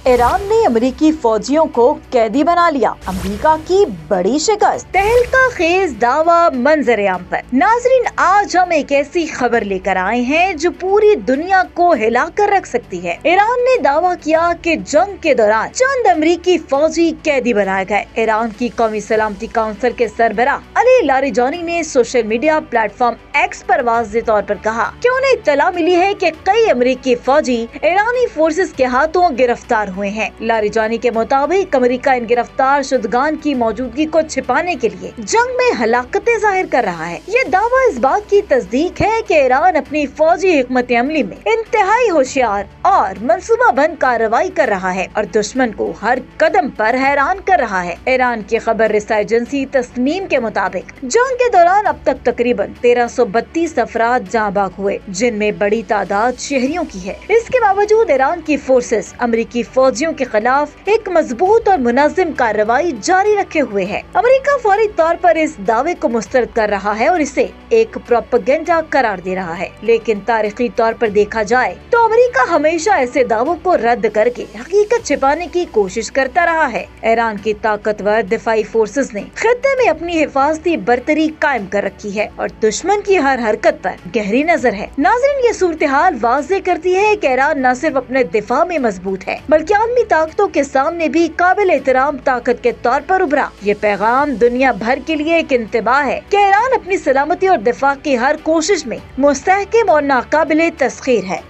Iran ने अमेरिकी फौजियों को कैदी बना लिया, अमेरिका की बड़ी शिकस्त। तहलका खेज दावा मंजर-ए-आम पर। नाजरीन, आज हम एक ऐसी खबर लेकर आए हैं जो पूरी दुनिया को हिलाकर रख सकती है। ईरान ने दावा किया कि जंग के दौरान चंद अमेरिकी फौजी कैदी बनाए गए। ईरान की कौमी सलामती काउंसिल के सरबराह अली लारिजानी ने सोशल मीडिया प्लेटफॉर्म एक्स पर वाज़ेह तौर पर कहा कि उन्हें इत्तला मिली है कि कई अमेरिकी फौजी ईरानी फोर्सेस के हाथों गिरफ्तार हुए हैं। लारिजानी के मुताबिक अमेरिका इन गिरफ्तार शुदगान की मौजूदगी को छिपाने के लिए जंग में हलाकतें जाहिर कर रहा है। ये दावा इस बात की तस्दीक है कि ईरान अपनी फौजी हिकमत अमली में इंतहाई होशियार और मंसूबाबंद कार्रवाई कर रहा है और दुश्मन को हर कदम पर हैरान कर रहा है। ईरान की खबर रसा एजेंसी तस्नीम के मुताबिक जंग के दौरान अब तक तकरीबन 1332 अफराद जाँ बाग हुए, जिनमें बड़ी तादाद शहरियों की है। इसके बावजूद ईरान की फोर्सेस अमेरिकी फौजियों के खिलाफ एक मजबूत और मुनज़्ज़म कार्रवाई जारी रखे हुए है। अमेरिका फौरी तौर पर इस दावे को मुस्तरद कर रहा है और इसे एक प्रोपेगेंडा करार दे रहा है, लेकिन तारीखी तौर पर देखा जाए तो अमेरिका हमेशा ऐसे दावों को रद्द करके हकीकत छिपाने की कोशिश करता रहा है। ईरान की ताकतवर दिफाई फोर्सेस ने खित्ते में अपनी हिफाजती बरतरी कायम कर रखी है और दुश्मन की हर हरकत पर गहरी नजर है। नाज़रीन, ये सूरत हाल वाज़ेह करती है कि ईरान न सिर्फ अपने दिफा में मजबूत है बल्कि आलमी ताकतों के सामने भी काबिल एहतराम ताकत के तौर पर उभरा। ये पैगाम दुनिया भर के लिए एक इंतबाह है कि ईरान अपनी सलामती और दिफा की हर कोशिश में मुस्तहकम और नाकाबिले तस्खीर है।